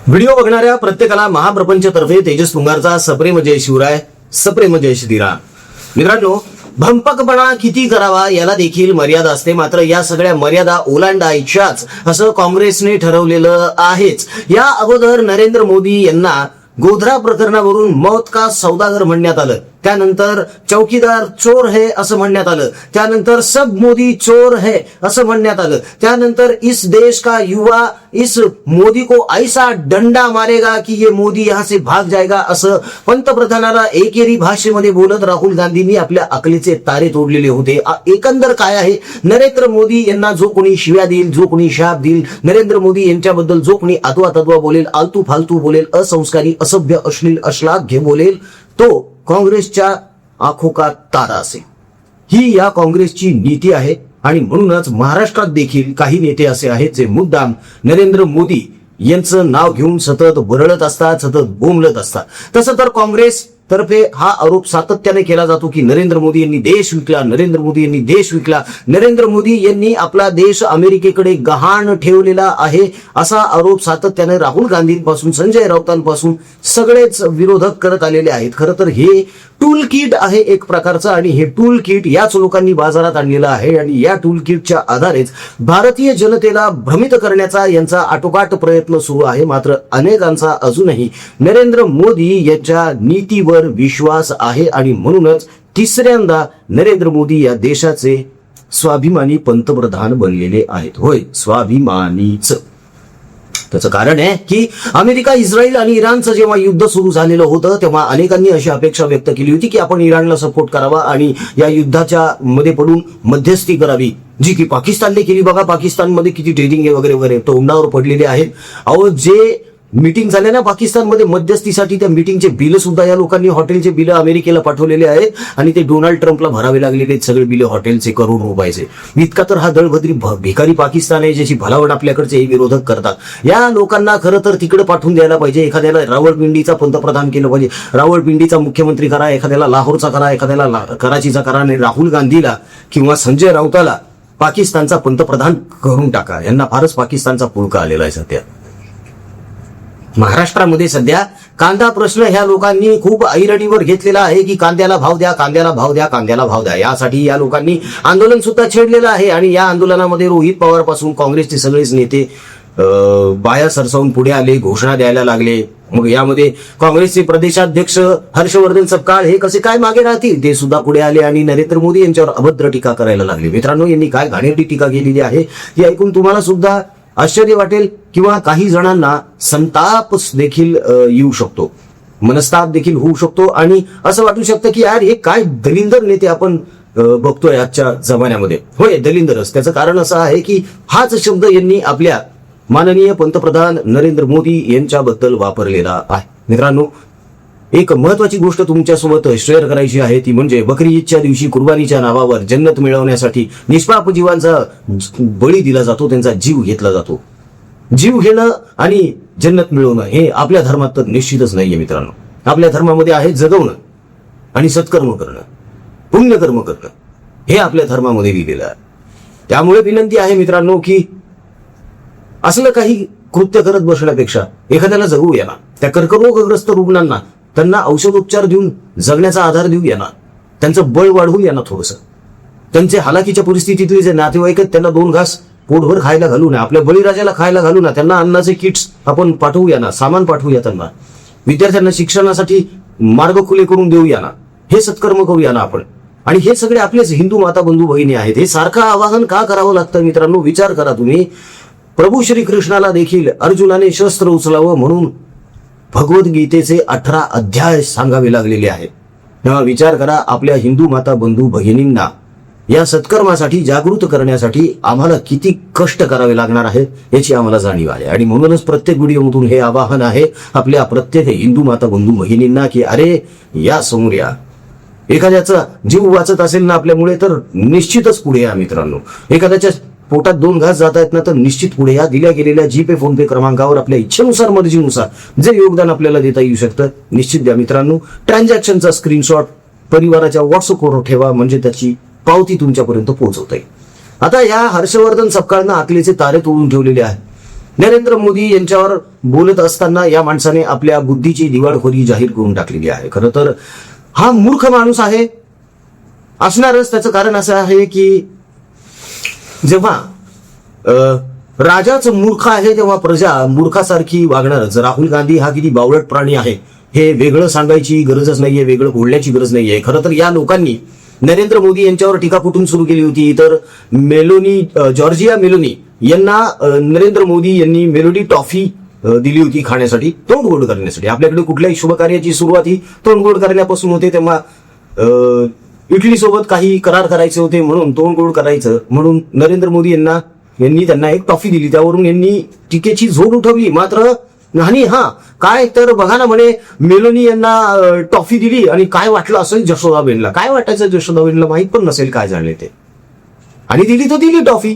Video बघणाऱ्या प्रत्येकाला महाप्रपंचतर्फे तेजस पुंगारचा सप्रेम जय शिवराय, सप्रेम जय श्रीराम. मित्रांनो, भंपकपणा किती करावा याला देखील मर्यादा असते, मात्र या सगळ्या मर्यादा ओलांडायच्याच असं काँग्रेसने ठरवलेलं आहेच. या अगोदर नरेंद्र मोदी यांना गोधरा प्रकरणावरून मौत का सौदागर म्हणण्यात आलं, त्यानंतर चौकीदार चोर है असं म्हणण्यात आलं, त्यानंतर सब मोदी चोर है असं म्हणण्यात आलं, त्यानंतर इस देश का युवा इस मोदी को ऐसा डंडा मारेगा की ये मोदी यहां से भाग जाएगा असं पंतप्रधानाला एकेरी भाषेमध्ये बोलत राहुल गांधींनी आपल्या अकलीचे तारे तोडलेले होते. एकंदर काय आहे, नरेंद्र मोदी यांना जो कोणी शिव्या देईल, जो कोणी शाप देईल, नरेंद्र मोदी यांच्याबद्दल जो कोणी आतवा तत्वा बोलेल, आलतू फालतू बोलेल, असंस्कारी असभ्य अश्लील अश्लाघ्य बोलेल, तो काँग्रेसच्या आंखों का तारा असेल. ही या काँग्रेसची नीती आहे. आणि म्हणूनच महाराष्ट्रात देखील काही नेते असे आहेत जे मुद्दाम नरेंद्र मोदी यांचं नाव घेऊन सतत बरळत असतात, सतत बोंबलत असतात. तसं तर काँग्रेस तर्फे हा आरोप सातत्याने केला जातो की नरेंद्र मोदी यांनी देश विकला, नरेंद्र मोदी यांनी देश विकला, नरेंद्र मोदी यांनी आपला देश अमेरिकेकडे गहाण ठेवलेला आहे, असा आरोप सातत्याने राहुल गांधींपासून संजय राऊतांपासून सगळेच विरोधक करत आलेले आहेत. खरं तर हे टूल किट आहे एक प्रकारचं, आणि हे टूल किट याच लोकांनी बाजारात आणलेलं आहे, आणि या टूल किटच्या आधारेच भारतीय जनतेला भ्रमित करण्याचा यांचा आटोकाट प्रयत्न सुरू आहे. मात्र अनेकांचा अजूनही नरेंद्र मोदी यांच्या नीतीवर विश्वास आहे, आणि म्हणूनच तिसऱ्यांदा नरेंद्र मोदी या देशाचे स्वाभिमानी पंतप्रधान बनलेले आहेत. होय, स्वाभिमानीच. त्याचं कारण आहे की अमेरिका, इस्रायल आणि इराणचं जेव्हा युद्ध सुरू झालेलं होतं तेव्हा अनेकांनी अशी अपेक्षा व्यक्त केली होती की आपण इराणला सपोर्ट करावा आणि या युद्धाच्या मध्ये पडून मध्यस्थी करावी, जी की पाकिस्तानने केली. बघा, पाकिस्तानमध्ये किती ट्रेडिंग वगैरे वगैरे तोंडावर पडलेले आहेत. अहो, जे मीटिंग झाल्या ना पाकिस्तानमध्ये मध्यस्थीसाठी, त्या मीटिंगचे बिल सुद्धा या लोकांनी हॉटेलचे बिल अमेरिकेला पाठवलेले आहेत, आणि ते डोनाल्ड ट्रम्पला भरावे लागलेले आहेत सगळे बिल हॉटेलचे, करोड रुपयाचे. इतका तर हा दळभद्री भिकारी पाकिस्तान आहे, ज्याची भलावण आपल्याकडचे हे विरोधक करतात. या लोकांना खरं तर तिकडे पाठवून द्यायला पाहिजे. एखाद्याला रावळपिंडीचा पंतप्रधान केलं पाहिजे, रावळपिंडीचा मुख्यमंत्री करा, एखाद्याला लाहोरचा करा, एखाद्याला कराचीचा करा, आणि राहुल गांधीला किंवा संजय राऊताला पाकिस्तानचा पंतप्रधान करून टाका. यांना फारच पाकिस्तानचा पुळका आलेला आहे सध्या. महाराष्ट्रामध्ये सध्या कांदा प्रश्न ह्या लोकांनी खूप ऐरणीवर घेतलेला आहे की कांद्याला भाव द्या, कांद्याला भाव द्या, कांद्याला भाव द्या. यासाठी या लोकांनी आंदोलन सुद्धा छेडलेलं आहे, आणि या आंदोलनामध्ये रोहित पवार पासून काँग्रेसचे सगळेच नेते बाया सरसावून पुढे आले, घोषणा द्यायला लागले. मग यामध्ये काँग्रेसचे प्रदेशाध्यक्ष हर्षवर्धन सपकाळ हे कसे काय मागे राहतील, ते सुद्धा पुढे आले आणि नरेंद्र मोदी यांच्यावर अभद्र टीका करायला लागले. मित्रांनो, यांनी काय घाणेरडी टीका केलेली आहे ही ऐकून तुम्हाला सुद्धा आश्चर्य वाटेल किंवा काही जणांना संताप देखील येऊ शकतो, मनस्ताप देखील होऊ शकतो, आणि असं वाटू शकतं की यार हे काय दलिंदर नेते आपण बघतोय आजच्या जमान्यामध्ये. होय, दलिंदरच. त्याचं कारण असं आहे की हाच शब्द यांनी आपल्या माननीय पंतप्रधान नरेंद्र मोदी यांच्याबद्दल वापरलेला आहे. मित्रांनो, एक महत्वाची गोष्ट तुमच्यासोबत शेअर करायची आहे, ती म्हणजे बकरी ईदच्या दिवशी कुर्बानीच्या नावावर जन्नत मिळवण्यासाठी निष्पाप जीवांचा बळी दिला जातो, त्यांचा जीव घेतला जातो. जीव घेणं आणि जन्नत मिळवणं हे आपल्या धर्मात तर निश्चितच नाहीये. मित्रांनो, आपल्या धर्मामध्ये आहे जगवणं आणि सत्कर्म करणं, पुण्यकर्म करणं, हे आपल्या धर्मामध्ये लिहिलेलं आहे. त्यामुळे विनंती आहे मित्रांनो की असलं काही कृत्य करत बसण्यापेक्षा एखाद्याला जगवू या ना. त्या कर्करोगग्रस्त रुग्णांना त्यांना औषधोपचार देऊन जगण्याचा आधार देऊ या ना, त्यांचं बळ वाढवू या ना थोडंसं. त्यांचे हालाकीच्या परिस्थितीतले जे नातेवाईक आहेत त्यांना 2 घास पोटभर खायला घालू ना, आपल्या बळीराजाला खायला घालू ना, त्यांना अन्नाचे किट्स आपण पाठवूया ना, सामान पाठवूया त्यांना, विद्यार्थ्यांना शिक्षणासाठी मार्ग खुले करून देऊया ना, हे सत्कर्म करूया ना आपण. आणि हे सगळे आपलेच हिंदू माता बंधू भगिनी आहेत. हे सारखं आवाहन का करावं लागतं मित्रांनो, विचार करा तुम्ही. प्रभू श्रीकृष्णाला देखील अर्जुनाने शस्त्र उचलावं म्हणून भगवद्गीतेचे 18 अध्याय सांगावे लागलेले आहेत. तेव्हा विचार करा, आपल्या हिंदू माता बंधू भगिनींना या सत्कर्मासाठी जागृत करण्यासाठी आम्हाला किती कष्ट करावे लागणार आहेत याची आम्हाला जाणीव आहे. आणि म्हणूनच प्रत्येक व्हिडिओमधून हे आवाहन आहे आपल्या प्रत्येक हिंदू माता बंधू भगिनींना की अरे या समोर या. एखाद्याचा जीव वाचत असेल ना आपल्यामुळे तर निश्चितच पुढे या मित्रांनो. एखाद्याच्या पोटात 2 घास जात आहेत ना तर निश्चित पुढे या. दिल्या गेलेल्या जीपे फोनपे क्रमांकावर आपल्या इच्छेनुसार मर्जीनुसार जे योगदान आपल्याला देता येऊ शकतं निश्चित द्या मित्रांनो. ट्रान्झॅक्शनचा स्क्रीनशॉट परिवाराच्या व्हॉट्सअपवर ठेवा, म्हणजे त्याची पावती तुमच्यापर्यंत पोहोचवता येईल. आता या हर्षवर्धन सपकाळनं आकलीचे तारे तोडून ठेवलेले आहेत. नरेंद्र मोदी यांच्यावर बोलत असताना या माणसाने आपल्या बुद्धीची दिवाळखोरी जाहीर करून टाकलेली आहे. खरं तर हा मूर्ख माणूस आहे असणारच. त्याचं कारण असं आहे की जेव्हा राजाच मूर्ख आहे तेव्हा प्रजा मूर्खासारखी वागणारच. राहुल गांधी हा किती बावळट प्राणी आहे हे वेगळं सांगायची गरजच नाहीये, वेगळं बोलण्याची गरज नाहीये. खरं तर या लोकांनी नरेंद्र मोदी यांच्यावर टीका कुठून सुरू केली होती तर जॉर्जिया मेलोनी यांना नरेंद्र मोदी यांनी मेलोडी टॉफी दिली होती खाण्यासाठी, तोंड गोड करण्यासाठी. आपल्याकडे कुठल्याही शुभ कार्याची सुरुवात ही तोंड गोड करण्यापासून होते. तेव्हा इटली सोबत काही करार करायचे होते म्हणून तोंड गोड करायचं म्हणून नरेंद्र मोदी यांनी त्यांना एक टॉफी दिली. त्यावरून यांनी टीकेची झोड उठवली. मात्र आणि काय तर बघा ना, म्हणे मेलोनी यांना टॉफी दिली आणि काय वाटलं असेल जशोदाबेनला. काय वाटायचं जशोदाबेनला माहित पण नसेल काय झाले ते, आणि दिली तो दिली टॉफी.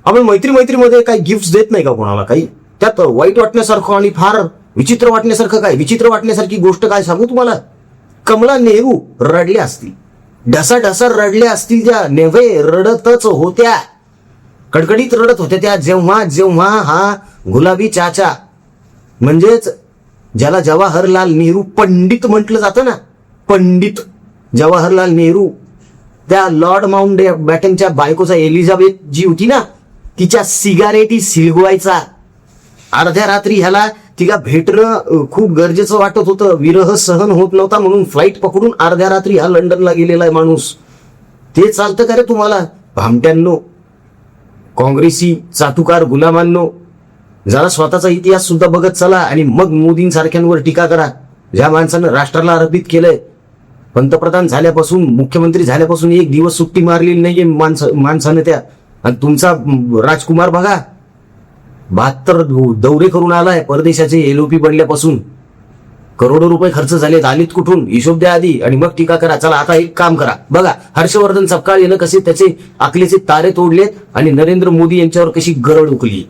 आपण मैत्रीमध्ये काही गिफ्ट देत नाही का कोणाला? काही त्यात वाईट वाटण्यासारखं आणि फार विचित्र वाटण्यासारखं काय? विचित्र वाटण्यासारखी गोष्ट काय सांगू तुम्हाला? कमला नेहरू रडल्या असतील, ढसा रडल्या असतील त्या, नेव्हे रडतच होत्या, कडकडीत रडत होत्या त्या जेव्हा हा गुलाबी चाचा म्हणजेच ज्याला जवाहरलाल नेहरू पंडित म्हटलं जातं ना, पंडित जवाहरलाल नेहरू, त्या लॉर्ड माउंट बॅटनच्या बायकोचा एलिझाबेथ जी होती ना, तिच्या सिगारेटी सिलगवायचा. अर्ध्या रात्री ह्याला तिला भेटणं खूप गरजेचं वाटत होतं, विरह सहन होत नव्हता म्हणून फ्लाईट पकडून अर्ध्या रात्री हा लंडनला गेलेला आहे माणूस. ते चालतं का रे तुम्हाला भामट्यांनो, काँग्रेसी चाटुकार गुलामांनो? जरा स्वतःचा इतिहास सुद्धा बघत चला आणि मग मोदींसारख्यांवर टीका करा. ज्या माणसानं राष्ट्राला अर्पित केलंय, पंतप्रधान झाल्यापासून मुख्यमंत्री झाल्यापासून एक दिवस सुट्टी मारलेली नाहीये माणसानं त्या. आणि तुमचा राजकुमार बघा 72 दौरे करून आलाय परदेशाचे एलओपी बनल्यापासून. करोडो रुपये खर्च झालेत, आलीत कुठून हिशोब द्या आधी आणि मग टीका करा. चला आता एक काम करा, बघा हर्षवर्धन सपकाळ यानं कसे त्याचे आकलीचे तारे तोडलेत आणि नरेंद्र मोदी यांच्यावर कशी गरड उकली.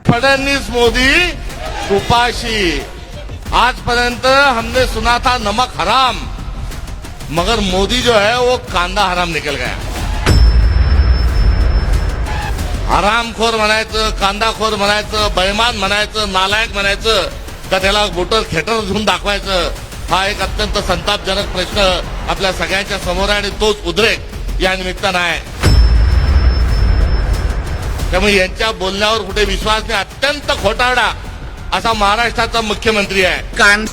फडणवीस मोदी उपाशी. आजपर्यंत हमने सुना था नमक हराम, मगर मोदी जो है वो कांदा हराम निकल गया. हरामखोर म्हणायचं, कांदाखोर म्हणायचं, बेईमान म्हणायचं, नालायक म्हणायचं का त्याला वोटर थिएटर घेऊन दाखवायचं? हा एक अत्यंत संतापजनक प्रश्न आपल्या सगळ्यांच्या समोर आहे आणि तोच उद्रेक या निमित्तानं आहे. त्यामुळे यांच्या बोलण्यावर कुठे विश्वास नाही. अत्यंत खोटारडा असा महाराष्ट्राचा मुख्यमंत्री आहे.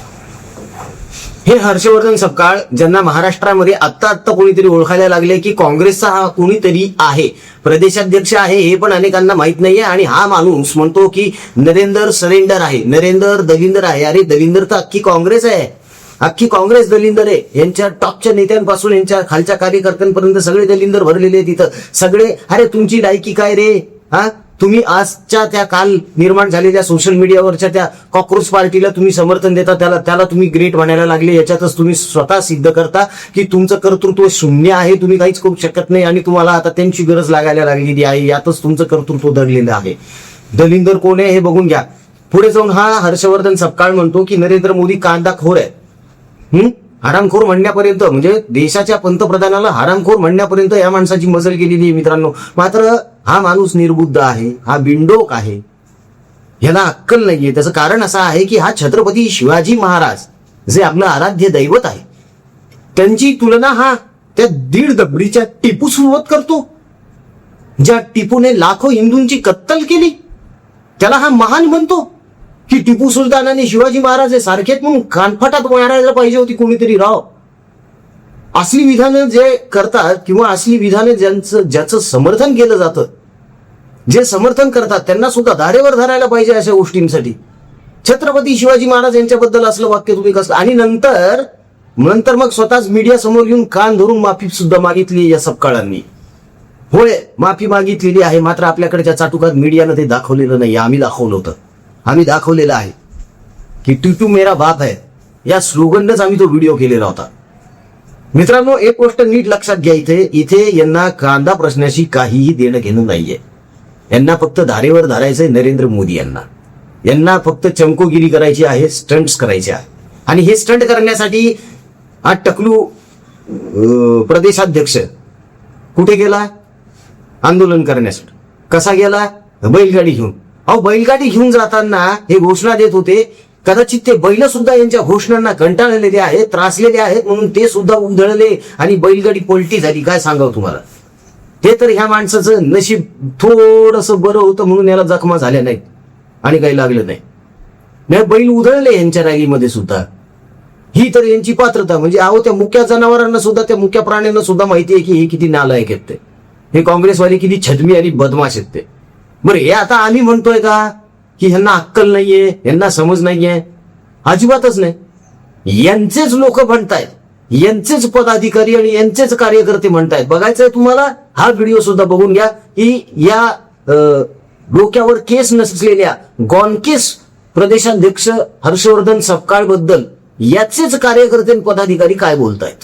हे हर्षवर्धन सपकाळ ज्यांना महाराष्ट्रामध्ये आत्ता कोणीतरी ओळखायला लागले की काँग्रेसचा हा कोणीतरी आहे, प्रदेशाध्यक्ष आहे, हे पण अनेकांना माहित नाहीये. आणि हा माणूस म्हणतो की नरेंद्र सरेंडर आहे, नरेंद्र दलिंदर आहे. अरे दलिंदर तर अख्खी काँग्रेस आहे, अख्खी काँग्रेस दलिंदर आहे. यांच्या टॉपच्या नेत्यांपासून यांच्या खालच्या कार्यकर्त्यांपर्यंत सगळे दलिंदर भरलेले आहेत तिथं सगळे. अरे तुमची लायकी काय रे? तुम्ही आजच्या त्या काल निर्माण झालेल्या सोशल मीडियावरच्या त्या कॉक्रोच पार्टीला तुम्ही समर्थन देता, त्याला तुम्ही ग्रेट म्हणायला लागले. याच्यातच तुम्ही स्वतः सिद्ध करता की तुमचं कर्तृत्व शून्य आहे, तुम्ही काहीच करू शकत नाही आणि तुम्हाला आता त्यांची गरज लागायला लागलेली आहे. यातच तुमचं कर्तृत्व दडलेलं आहे. दलिंदर कोण आहे हे बघून घ्या. पुढे जाऊन हा हर्षवर्धन सपकाळ म्हणतो की नरेंद्र मोदी कांदाखोर आहे. हरामखोर म्हणण्यापर्यंत, म्हणजे देशाच्या पंतप्रधानाला हरामखोर म्हणण्यापर्यंत या माणसाची मजल केलेली आहे मित्रांनो. मात्र हा माणूस निर्बुद्ध आहे, हा बिंडोक आहे, ह्याला अक्कल नाहीये. त्याचं कारण असं आहे की हा छत्रपती शिवाजी महाराज जे आपलं आराध्य दैवत आहे त्यांची तुलना हा त्या 1.5 दगडीच्या टिपू सोबत करतो. ज्या टिपूने लाखो हिंदूंची कत्तल केली त्याला हा महान म्हणतो की टिपू सुलतानाने शिवाजी महाराज हे सारखेच म्हणून कानफटात मारायला पाहिजे होती कोणीतरी राव. असली विधानं जे करतात किंवा असली विधाने ज्याचं समर्थन केलं जातं, जे समर्थन करतात त्यांना सुद्धा धारेवर धरायला पाहिजे अशा गोष्टींसाठी. छत्रपती शिवाजी महाराज यांच्याबद्दल असलं वाक्य तुम्ही कसं? आणि नंतर मग स्वतःच मीडिया समोर येऊन कान धरून माफी सुद्धा मागितली या सपकाळांनी. होय, माफी मागितलेली आहे, मात्र आपल्याकडच्या चाटुकार मीडियानं ते दाखवलेलं नाही. आम्ही दाखवलं होतं, आम्ही दाखवलेलं आहे की टू मेरा बाप है या स्लोगनच आम्ही तो व्हिडिओ केलेला होता. मित्रांनो, एक गोष्ट नीट लक्षात घ्या, इथे यांना कांदा प्रश्नाशी काहीही देणं घेणं नाहीये. यांना फक्त धारेवर धरायचंय नरेंद्र मोदी यांना फक्त चमकोगिरी करायची आहे, स्टंट्स करायचे आहे. आणि हे स्टंट करण्यासाठी हा टकलू प्रदेशाध्यक्ष कुठे गेला? आंदोलन करण्यासाठी. कसा गेला? बैलगाडी घेऊन. अहो बैलगाडी घेऊन जाताना हे घोषणा देत होते. कदाचित ते बैल सुद्धा यांच्या घोषणांना कंटाळलेले आहेत, त्रासलेले आहेत, म्हणून ते सुद्धा उधळले आणि बैलगाडी पलटी झाली. काय सांगावं तुम्हाला. हे तर ह्या माणसाचं नशीब थोडंसं बरं होतं म्हणून याला जखमा झाल्या नाहीत आणि काही लागलं नाही. बैल उधळले यांच्या रॅलीमध्ये सुद्धा. ही तर यांची पात्रता. म्हणजे अहो त्या मुक्या जनावरांना सुद्धा, त्या मुक्या प्राण्यांना सुद्धा माहिती आहे की हे किती नालायक आहेत ते. हे काँग्रेसवाले किती छदमी आणि बदमाश आहेत ते. बरं हे आता आम्ही म्हणतोय का की ह्यांना अक्कल नाहीये, ह्यांना समज नाहीये? अजिबातच नाही. यांचेच लोक म्हणतायत, यांचेच पदाधिकारी आणि यांचेच कार्यकर्ते म्हणतायत. बघायचंय तुम्हाला हा व्हिडिओ सुद्धा बघून घ्या की या डोक्यावर केस नसलेल्या गॉनकेस प्रदेशाध्यक्ष हर्षवर्धन सपकाळ बद्दल याचेच कार्यकर्ते आणि पदाधिकारी काय बोलतायत.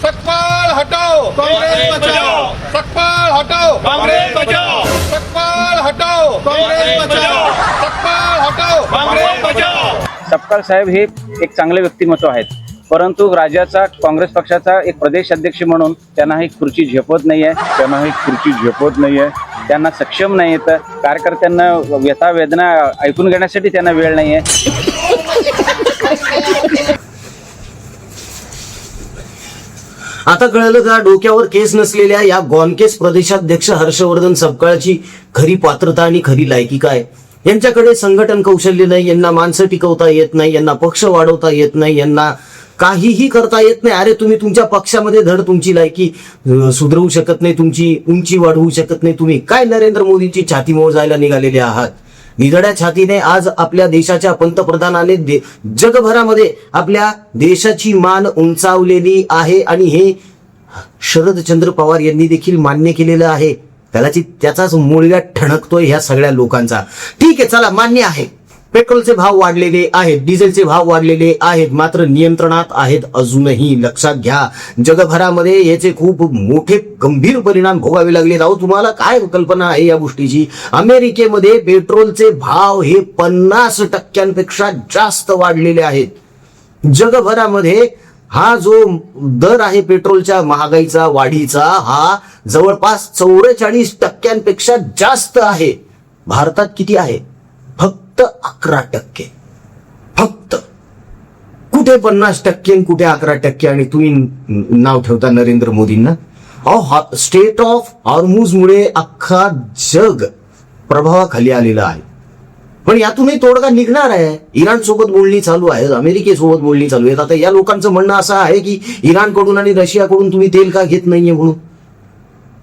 सकपाल हटाओ, कांग्रेस बचाओ. सकपाल हटाओ, कांग्रेस बचाओ. सकपाल हटाओ, कांग्रेस बचाओ. सकपाल हटाओ, कांग्रेस बचाओ. सपकाळ साहेब हे एक चांगले व्यक्तिमत्व आहेत, परंतु राज्याचा काँग्रेस पक्षाचा एक प्रदेश अध्यक्ष म्हणून त्यांना ही खुर्ची झेपत नाहीये. त्यांना सक्षम नाही येत. कार्यकर्त्यांना व्यथा वेदना ऐकून घेण्यासाठी त्यांना वेळ नाहीये. आता कळलं का डोक्यावर केस नसलेल्या या गॉनकेस प्रदेशाध्यक्ष हर्षवर्धन सपकाळची खरी पात्रता आणि खरी लायकी काय. यांच्याकडे संघटन कौशल्य नाही, यांना माणसं टिकवता येत नाही, यांना पक्ष वाढवता येत नाही, यांना काहीही करता येत नाही. अरे तुम्ही तुमच्या पक्षामध्ये धड तुमची लायकी सुधरवू शकत नाही, तुमची उंची वाढवू शकत नाही. तुम्ही काय नरेंद्र मोदींची छाती मोजायला निघालेले आहात. निधड्या छातीने आज आपल्या देशाच्या पंतप्रधानाने जगभरामध्ये आपल्या देशाची मान उंचावलेली आहे आणि हे शरदचंद्र पवार यांनी देखील मान्य केलेलं आहे. कदाचित त्याचाच मूळव्याध ठणकतोय ह्या सगळ्या लोकांचा. ठीक आहे, चला मान्य आहे, पेट्रोलचे भाव वाढलेले आहेत, डिझेलचे भाव वाढलेले आहेत, मात्र नियंत्रणात आहेत अजूनही. लक्षात घ्या, जगभरामध्ये याचे खूप मोठे गंभीर परिणाम भोगावे लागले. राहू तुम्हाला काय कल्पना आहे या गोष्टीची. अमेरिकेमध्ये पेट्रोलचे भाव हे 50% जास्त वाढलेले आहेत. जगभरामध्ये हा जो दर आहे पेट्रोलच्या महागाईचा वाढीचा, हा जवळपास 44% जास्त आहे. भारतात किती आहे? फक्त 11%. फक्त कुठे 50% कुठे 11%. आणि तुम्ही नाव ठेवता नरेंद्र मोदींना. स्टेट ऑफ हॉर्मुझ मुळे अख्खा जग प्रभावाखाली आलेलं आहे. पण यातूनही तोडगा निघणार आहे. इराण सोबत बोलणी चालू आहे, अमेरिकेसोबत बोलणी चालू आहेत. आता या लोकांचं म्हणणं असं आहे की इराणकडून आणि रशियाकडून तुम्ही तेल का घेत नाहीये म्हणून.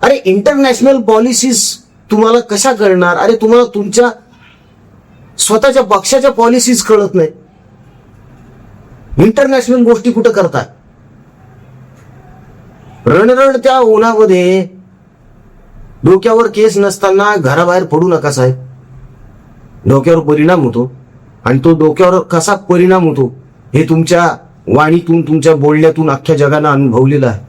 अरे इंटरनॅशनल पॉलिसीज तुम्हाला कशा कळणार? अरे तुम्हाला तुमच्या स्वतःच्या पक्षाच्या पॉलिसीज कळत नाही. इंटरनॅशनल गोष्टी कुठं करतात? रणरण त्या उन्हामध्ये डोक्यावर केस नसताना घराबाहेर पडू नका साहेब. डोक्यावर परिणाम होतो आणि तो डोक्यावर कसा परिणाम होतो हे तुमच्या वाणीतून, तुमच्या बोलण्यातून अख्ख्या जगानं अनुभवलेलं आहे.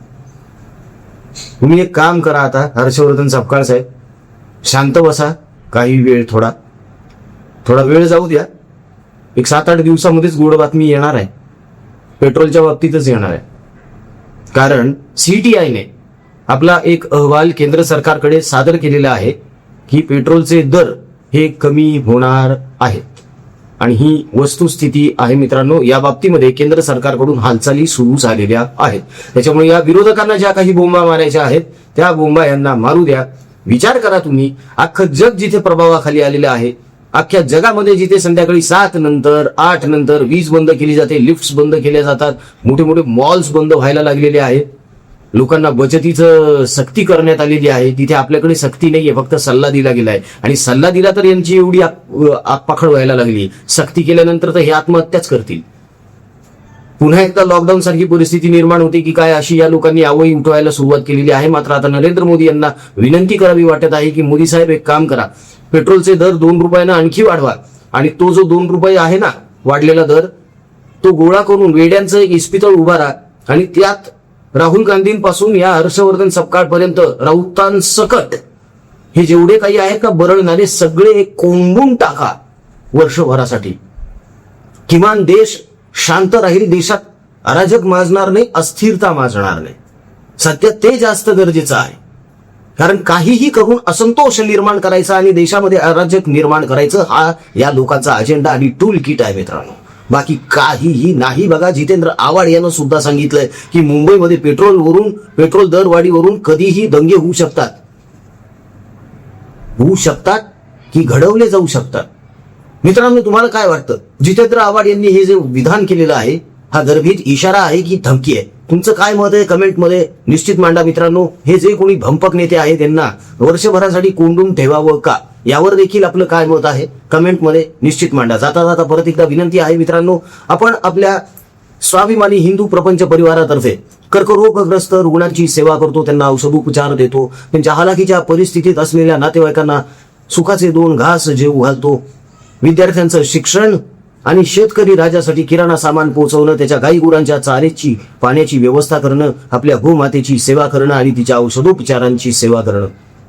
तुम्ही एक काम करा आता, हर्षवर्धन सपकाळ साहेब, शांत बसा काही वेळ. थोडा वेळ जाऊ द्या. एक 7-8 दिवसामध्येच गोड बातमी येणार आहे. पेट्रोलच्या बाबतीतच येणार आहे. कारण CTI ने आपला एक अहवाल केंद्र सरकारकडे सादर केलेला आहे की पेट्रोलचे दर हे कमी होणार आहेत. आणि ही वस्तुस्थिती आहे मित्रांनो. या बाबतीमध्ये केंद्र सरकारकडून हालचाली सुरू झालेल्या आहेत. त्याच्यामुळे या विरोधकांना ज्या काही बोंबा मारायच्या आहेत त्या बोंबा यांना मारू द्या. विचार करा तुम्ही, अख्खं जग जिथे प्रभावाखाली आलेलं आहे, अख्ख्या जगामध्ये जिथे संध्याकाळी 7 नंतर 8 नंतर वीज बंद केली जाते, लिफ्ट्स बंद केल्या जातात, मोठे मोठे मॉल्स बंद व्हायला लागलेले आहेत, लोकांना बचतीचं सक्ती करण्यात आलेली आहे, तिथे आपल्याकडे सक्ती नाहीये, फक्त सल्ला दिला गेलाय. आणि सल्ला दिला तर यांची एवढी आगपाखड व्हायला लागली. सक्ती केल्यानंतर तर हे आत्महत्याच करतील. पुन्हा एकदा लॉकडाऊन सारखी परिस्थिती निर्माण होते की काय, अशी या लोकांनी आवई उठवायला सुरुवात केलेली आहे. मात्र आता नरेंद्र मोदी यांना विनंती करावी वाटत आहे की मोदी साहेब एक काम करा, पेट्रोलचे दर 2 रुपयानं आणखी वाढवा. आणि तो जो 2 रुपये आहे ना वाढलेला दर, तो गोळा करून वेड्यांचं एक इस्पितळ उभारा आणि त्यात राहुल गांधींपासून या हर्षवर्धन सपकाळपर्यंत राऊतांसकट हे जेवढे काही आहेत का बरळणारे सगळे कोंबून टाका वर्षभरासाठी. किमान देश शांत राहील, देशात अराजक माजणार नाही, अस्थिरता माजणार नाही. सध्या ते जास्त गरजेचं आहे. कारण काहीही करून असंतोष निर्माण करायचा आणि देशामध्ये अराजक निर्माण करायचं हा या लोकांचा अजेंडा आणि टूल किट आहे मित्रांनो. बाकी काहीही नाही. बघा, जितेंद्र आव्हाड यानं सुद्धा सांगितलंय की मुंबईमध्ये पेट्रोल दरवाढीवरून कधीही दंगे होऊ शकतात की घडवले जाऊ शकतात. मित्रांनो, तुम्हाला काय वाटतं? जितेंद्र आव्हाड यांनी हे जे विधान केलेलं आहे हा गर्भित इशारा आहे की धमकी आहे? तुमचं काय मत आहे कमेंटमध्ये निश्चित मांडा मित्रांनो. हे जे कोणी भंपक नेते आहेत त्यांना वर्षभरासाठी कोंडून ठेवावं का, यावर देखील आपलं काय मत आहे कमेंटमध्ये निश्चित मांडा. जाता जाता परत एकदा विनंती आहे मित्रांनो, आपण आपल्या स्वाभिमानी हिंदू प्रपंच परिवारातर्फे कर्करोगग्रस्त रुग्णांची सेवा करतो, त्यांना औषधोपचार देतो, त्यांच्या हालाकीच्या परिस्थितीत असलेल्या नातेवाईकांना सुखाचे 2 घास जेवू घालतो, विद्यार्थ्यांचं शिक्षण आणि शेतकरी राजासाठी किराणा सामान पोहोचवणं, त्याच्या गाई गुरांच्या चाऱ्याची पाण्याची व्यवस्था करणं, आपल्या गोमातेची सेवा करणं आणि तिच्या औषधोपचारांची सेवा करणं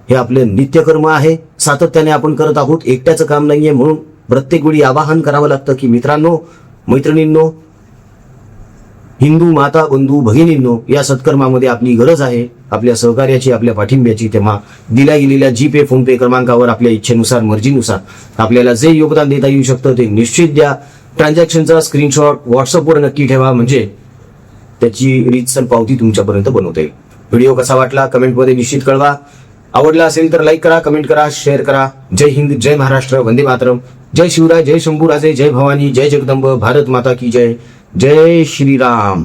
हे आपले नित्यकर्म आहे. सातत्याने आपण करत आहोत, एकट्याचं काम नाहीये. म्हणून प्रत्येक वेळी आवाहन करावं लागतं की मित्रांनो, मैत्रिणींनो, हिंदू माता बंधू भगिनींनो, या सत्कर्मामध्ये आपली गरज आहे आपल्या सहकार्याची, आपल्या पाठिंब्याची. तेव्हा दिल्या गेलेल्या जीपे फोनपे क्रमांकावर आपल्या इच्छेनुसार मर्जीनुसार आपल्याला जे योगदान देता येऊ शकतं ते निश्चित द्या. ट्रान्झॅक्शनचा स्क्रीनशॉट व्हॉट्सअपवर नक्की ठेवा, म्हणजे त्याची रीतसर पावती तुमच्यापर्यंत बनवता येईल. व्हिडिओ कसा वाटला कमेंटमध्ये निश्चित कळवा. आवडला असेल तर लाईक करा, कमेंट करा, शेअर करा. जय हिंद, जय महाराष्ट्र, वंदे मातरम, जय शिवराय, जय शंभूराजे, जय भवानी, जय जगदंब, भारत माता की जय, जय श्रीराम.